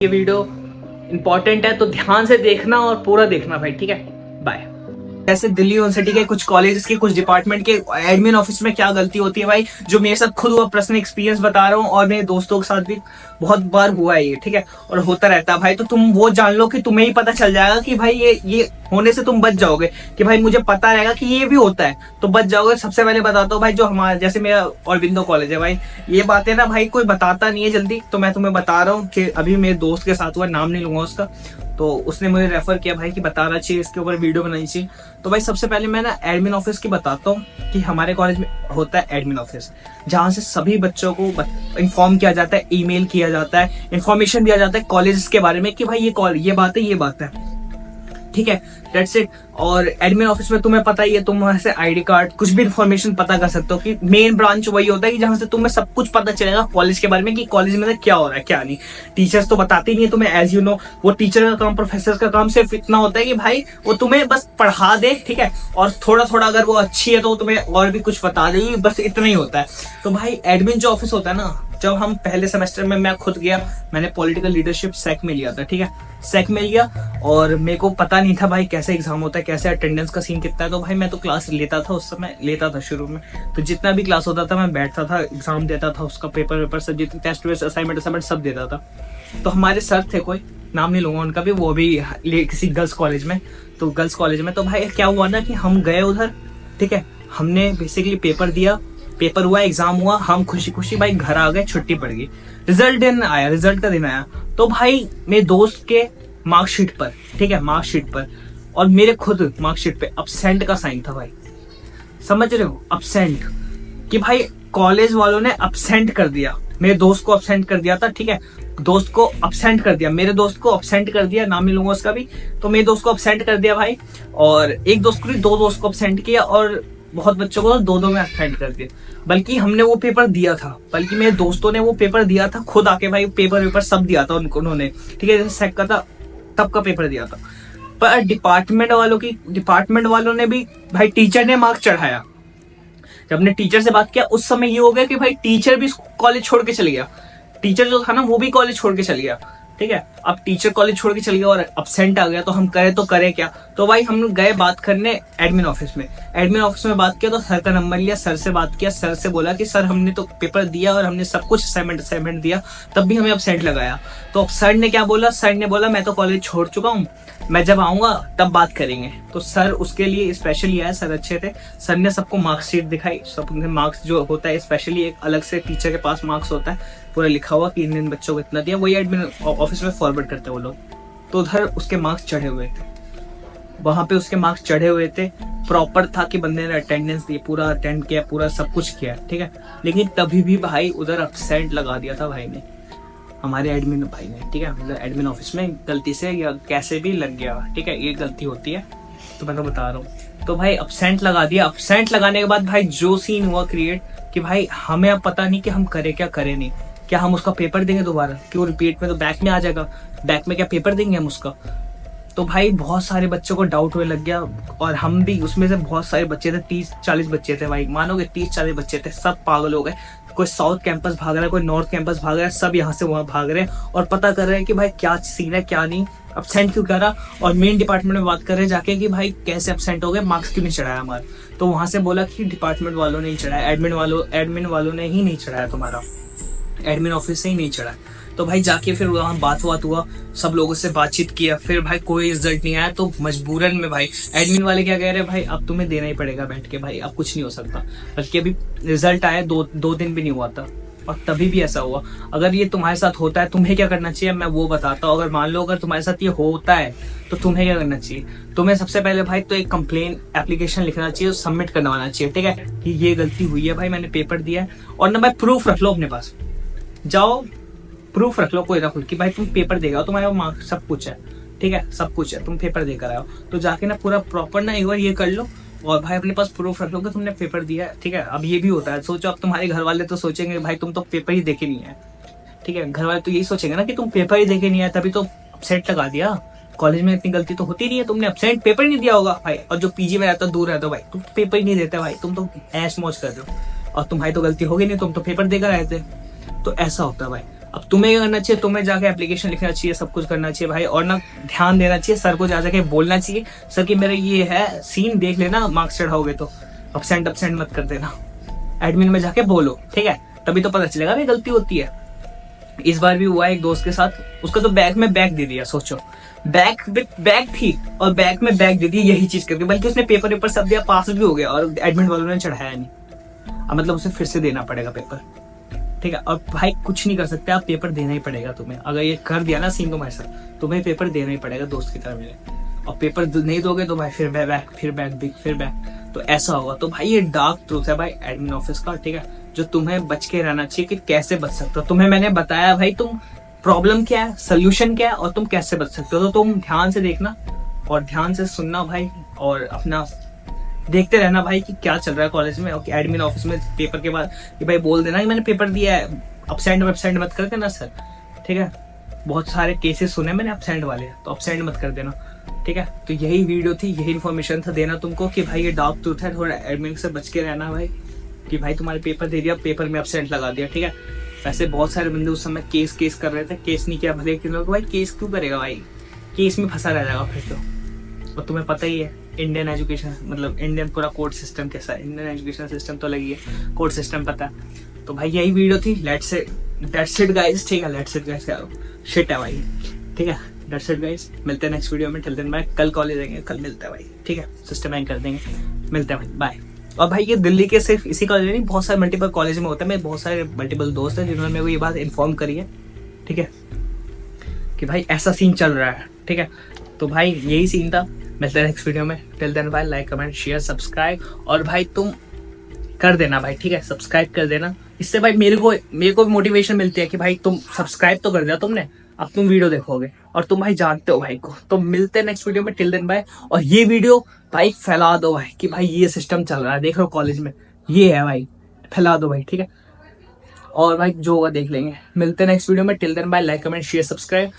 ये video important है तो ध्यान से देखना और पूरा देखना भाई, ठीक है। बाय। जैसे दिल्ली यूनिवर्सिटी के कुछ कॉलेजेस के कुछ डिपार्टमेंट के एडमिन ऑफिस में क्या गलती होती है भाई, जो मेरे साथ खुद हुआ, पर्सनल एक्सपीरियंस बता रहा हूँ और मेरे दोस्तों के साथ भी बहुत बार हुआ है ये, ठीक है, और होता रहता है भाई। तो तुम वो जान लो कि तुम्हें ही पता चल जाएगा कि भाई ये होने से तुम बच जाओगे, कि भाई मुझे पता रहेगा कि ये भी होता है तो बच जाओगे। सबसे पहले बताता हूँ भाई, जो हमारा जैसे मेरा औरबिंदो कॉलेज है भाई, ये बातें ना भाई कोई बताता नहीं है जल्दी, तो मैं तुम्हें बता रहा हूँ कि अभी मेरे दोस्त के साथ हुआ, नाम नहीं लूंगा उसका, तो उसने मुझे रेफर किया भाई कि बताना चाहिए, इसके ऊपर वीडियो बनानी चाहिए। तो भाई सबसे पहले मैं ना एडमिन ऑफिस की बताता हूँ कि हमारे कॉलेज में होता है एडमिन ऑफिस, जहां से सभी बच्चों को इन्फॉर्म किया जाता है, ईमेल किया जाता है, इन्फॉर्मेशन दिया जाता है कॉलेज के बारे में कि भाई ये बात है, ठीक है, दैट्स इट। और एडमिन ऑफिस में तुम्हें पता ही है, तुम वहां से आईडी कार्ड कुछ भी इन्फॉर्मेशन पता कर सकते हो, कि मेन ब्रांच वही होता है कि जहां से तुम्हें सब कुछ पता चलेगा कॉलेज के बारे में कि कॉलेज में क्या हो रहा है क्या नहीं। टीचर्स तो बताते नहीं है तुम्हें, एज यू नो, वो टीचर का काम, प्रोफेसर का काम सिर्फ इतना होता है कि भाई वो तुम्हें बस पढ़ा दे, ठीक है, और थोड़ा थोड़ा अगर वो अच्छी है तो तुम्हें और भी कुछ बता देगी, बस इतना ही होता है। तो भाई एडमिन जो ऑफिस होता है ना, जब हम पहले सेमेस्टर में मैं खुद गया, मैंने पॉलिटिकल लीडरशिप सेक में लिया था, ठीक है, सेक में लिया, और मेरे को पता नहीं था भाई कैसे एग्जाम होता है, कैसे अटेंडेंस का सीन कितना है। तो भाई मैं तो क्लास लेता था, उस समय लेता था शुरू में, तो जितना भी क्लास होता था मैं बैठता था, एग्जाम देता था, उसका पेपर सब, जितने टेस्ट वेस्ट असाइनमेंट सब देता था। तो हमारे सर थे, कोई नाम नहीं लूंगा उनका भी, वो भी किसी गर्ल्स कॉलेज में, तो गर्ल्स कॉलेज में तो भाई क्या हुआ ना कि हम गए उधर, ठीक है, हमने बेसिकली पेपर दिया, पेपर हुआ, एग्जाम हुआ, हम खुशी खुशी भाई घर आ गए, छुट्टी पड़ गई, रिजल्ट का दिन आया। तो भाई मेरे दोस्त के मार्कशीट पर, ठीक है, मार्कशीट पर और मेरे खुद मार्कशीट पे अब्सेंट का साइन था भाई, समझ रहे हो, अब्सेंट, कि भाई कॉलेज वालों ने अब्सेंट कर दिया, मेरे दोस्त को अब्सेंट कर दिया था, ठीक है, दोस्त को अब्सेंट कर दिया, मेरे दोस्त को अब्सेंट कर दिया, नाम नहीं लूंगा उसका भी, तो मेरे दोस्त को अब्सेंट कर दिया भाई, और एक दोस्त को नहीं, दो दोस्त को अब्सेंट किया, और बहुत बच्चों को दो में अब्सेंट कर दिया। बल्कि हमने वो पेपर दिया था, बल्कि मेरे दोस्तों ने वो पेपर दिया था खुद आके भाई, पेपर सब दिया था उन्होंने, ठीक है, जैसे सेक का था तब का पेपर दिया था। पर डिपार्टमेंट वालों ने भी भाई, टीचर ने मार्क्स चढ़ाया। जब हमने टीचर से बात किया उस समय ये हो गया कि भाई टीचर भी कॉलेज छोड़ के चले गया, टीचर जो था ना वो भी कॉलेज छोड़ के चले गया, ठीक है, अब टीचर कॉलेज छोड़ के चले गया और अब्सेंट आ गया, तो हम करें क्या। तो भाई हम गए बात करने एडमिन ऑफिस में बात किया, तो सर का नंबर लिया, सर से बात किया, सर से बोला कि सर हमने तो पेपर दिया और हमने सब कुछ असाइनमेंट दिया, तब भी हमें अब्सेंट लगाया। तो अब सर ने क्या बोला, सर ने बोला मैं तो कॉलेज छोड़ चुका हूँ, मैं जब आऊंगा तब बात करेंगे। तो सर उसके लिए स्पेशली आए, सर अच्छे थे, सर ने सबको मार्कशीट दिखाई, सबने मार्क्स जो होता है स्पेशली एक अलग से टीचर के पास मार्क्स होता है पूरा लिखा हुआ कि इन बच्चों को इतना दिया, वही एडमिन ऑफिस में फॉरवर्ड करते हैं वो लोग। तो उधर उसके मार्क्स चढ़े हुए थे, वहां पे उसके मार्क्स चढ़े हुए थे, प्रॉपर था कि बंदे ने अटेंडेंस दी, पूरा अटेंड किया, पूरा सब कुछ किया, ठीक है, लेकिन तभी भी भाई उधर अब्सेंट लगा दिया था भाई ने, हमारे एडमिन भाई ने, ठीक है, मतलब एडमिन ऑफिस में गलती से या कैसे भी लग गया, ठीक है, ये गलती होती है, तो मैं तो बता रहा हूँ। तो भाई अब्सेंट लगा दिया, अब्सेंट लगाने के बाद भाई जो सीन हुआ क्रिएट, कि भाई हमें अब पता नहीं कि हम करें क्या करें नहीं, क्या हम उसका पेपर देंगे दोबारा, क्यों रिपीट में, तो बैक में आ जाएगा, बैक में क्या पेपर देंगे हम उसका। तो भाई बहुत सारे बच्चों को डाउट हुए लग गया, और हम भी उसमें से बहुत सारे बच्चे थे, 30-40 बच्चे थे भाई, मानोगे 30-40 बच्चे थे, सब पागल हो गए, कोई साउथ कैंपस भाग रहा है, कोई नॉर्थ कैंपस भाग रहा है, सब यहाँ से वहां भाग रहे हैं और पता कर रहे हैं कि भाई क्या सीन है क्या नहीं, अब्सेंट क्यों करा, और मेन डिपार्टमेंट में बात कर रहे हैं जाके कि भाई कैसे अब्सेंट हो गए, मार्क्स क्यों नहीं चढ़ाया हमारा। तो वहां से बोला कि डिपार्टमेंट वालों ने ही चढ़ाया, एडमिन वालों ने ही नहीं चढ़ाया तुम्हारा, एडमिन ऑफिस से ही नहीं चढ़ा। तो भाई जाके फिर वहाँ बात हुआ, सब लोगों से बातचीत किया, फिर भाई कोई रिजल्ट नहीं आया, तो मजबूरन में भाई एडमिन वाले क्या कह रहे हैं, भाई अब तुम्हें देना ही पड़ेगा बैठ के, भाई अब कुछ नहीं हो सकता। बल्कि अभी रिजल्ट आया दो दिन भी नहीं हुआ था, और तभी भी ऐसा हुआ। अगर ये तुम्हारे साथ होता है तुम्हें क्या करना चाहिए, मैं वो बताता हूँ। अगर मान लो अगर तुम्हारे साथ ये होता है तो तुम्हें क्या करना चाहिए, तुम्हें सबसे पहले भाई तो एक कंप्लेन एप्लीकेशन लिखना चाहिए, सबमिट करवाना चाहिए, ठीक है, कि ये गलती हुई है भाई, मैंने पेपर दिया है, और ना भाई प्रूफ रख लो अपने पास, जाओ प्रूफ रख लो कोई ना कोई, कि भाई तुम पेपर देगा, तुम्हारे मार्क्स सब कुछ है, ठीक है, सब कुछ है, तुम पेपर देकर आओ। तो जाके ना पूरा प्रॉपर ना एक बार ये कर लो, और भाई अपने पास प्रूफ रख लो कि तुमने पेपर दिया है, ठीक है। अब ये भी होता है, सोचो अब तुम्हारे घर वाले तो सोचेंगे भाई तुम तो पेपर ही देके नहीं है, ठीक है, घर वाले तो यही सोचेंगे ना कि तुम पेपर ही देके नहीं आए, तभी तो अब्सेंट लगा दिया, कॉलेज में इतनी गलती तो होती नहीं है, तुमने अब्सेंट पेपर ही नहीं दिया होगा भाई। और जो पीजी में रहता दूर रहता भाई, तुम पेपर ही नहीं देते भाई, तुम तो ऐश मौज कर रहे हो, और तुम्हारी तो गलती होगी नहीं, तुम तो पेपर देकर आए थे। तो ऐसा होता है भाई। अब तुम्हें क्या करना चाहिए, तुम्हें जाके एप्लीकेशन लिखना चाहिए, सब कुछ करना चाहिए भाई, और ना ध्यान देना चाहिए, सर को जा जाके बोलना चाहिए, सर कि मेरा ये है सीन, देख लेना, मार्क्स चढ़ाओगे तो अपसेंट मत कर देना, एडमिन में जाके बोलो, ठीक है, तभी तो पता चलेगा भाई गलती होती है। इस बार भी हुआ एक दोस्त के साथ, उसका तो बैग में बैग दे दिया, सोचो बैग थी और बैग में बैग दे दिया, यही चीज करके, बल्कि उसने पेपर सब दिया, पास भी हो गया और एडमिट वालों ने चढ़ाया नहीं। अब मतलब उसे फिर से देना पड़ेगा पेपर, ठीक है। और भाई कुछ नहीं कर सकते आप, पेपर देना ही पड़ेगा तुम्हें, अगर ये कर दिया ना सीन तुम्हारे साथ, तुम्हें पेपर देना ही पड़ेगा दोस्त की तरह मेरे, और पेपर नहीं दोगे तो भाई फिर बैग, फिर बैग, तो ऐसा होगा। तो भाई ये डार्क ट्रूथ है भाई एडमिन ऑफिस का, ठीक है, जो तुम्हें बच के रहना चाहिए कि कैसे बच सकते हो। तुम्हें मैंने बताया भाई तुम प्रॉब्लम क्या है, सोल्यूशन क्या है और तुम कैसे बच सकते हो, तो तुम ध्यान से देखना और ध्यान से सुनना भाई, और अपना देखते रहना भाई कि क्या चल रहा है कॉलेज में, और एडमिन ऑफिस में पेपर के बाद कि भाई बोल देना कि मैंने पेपर दिया है, अपसेंट मत कर देना सर, ठीक है। बहुत सारे केसेस सुने मैंने अपसेंट वाले, तो अपसेंट मत कर देना, ठीक है। तो यही वीडियो थी, यही इन्फॉर्मेशन था देना तुमको कि भाई ये डार्क ट्रूथ है, थोड़ा एडमिन से बच के रहना भाई, कि भाई तुम्हारे पेपर दे दिया, पेपर में अपसेंट लगा दिया, ठीक है। वैसे बहुत सारे बंदे उस समय केस कर रहे थे, केस नहीं किया भले, कि लोग भाई केस क्यों करेगा भाई, केस में फंसा रह जाएगा फिर तो। और तुम्हें पता ही है इंडियन एजुकेशन, मतलब इंडियन पूरा कोर्ट सिस्टम कैसा है, इंडियन एजुकेशन सिस्टम तो अलग ही है, कोर्ट सिस्टम पता है। तो भाई यही वीडियो थी, दैट्स इट गाइस, ठीक है, लेट्स इट गाइस, क्या शिट है भाई, ठीक है, दैट्स इट गाइस, मिलते हैं नेक्स्ट वीडियो में, टिल देन बाय, कल कॉलेज आएंगे, कल मिलते हैं भाई, ठीक है, सिस्टम हैंग कर देंगे, मिलते हैं भाई, बाय। और भाई ये दिल्ली के सिर्फ इसी कॉलेज में नहीं, बहुत सारे मल्टीपल कॉलेज में होता है, मेरे बहुत सारे मल्टीपल दोस्त हैं जिन्होंने मेरे को ये बात इन्फॉर्म करी है, ठीक है, कि भाई ऐसा सीन चल रहा है, ठीक है। तो भाई यही सीन था, मिलते हैं नेक्स्ट वीडियो में, till then bye, like comment share subscribe, और भाई तुम कर देना भाई, ठीक है, सब्सक्राइब कर देना, इससे भाई मेरे को भी मोटिवेशन मिलती है कि भाई तुम सब्सक्राइब तो कर दिया तुमने, अब तुम वीडियो देखोगे और तुम भाई जानते हो भाई को। तो मिलते हैं नेक्स्ट वीडियो में, टिल देन बाय, और ये वीडियो भाई फैला दो भाई कि भाई ये सिस्टम चल रहा है, देख लो कॉलेज में ये है भाई, फैला दो भाई, ठीक है, और भाई जो होगा देख लेंगे। मिलते हैं नेक्स्ट वीडियो में, till then bye, like comment share subscribe.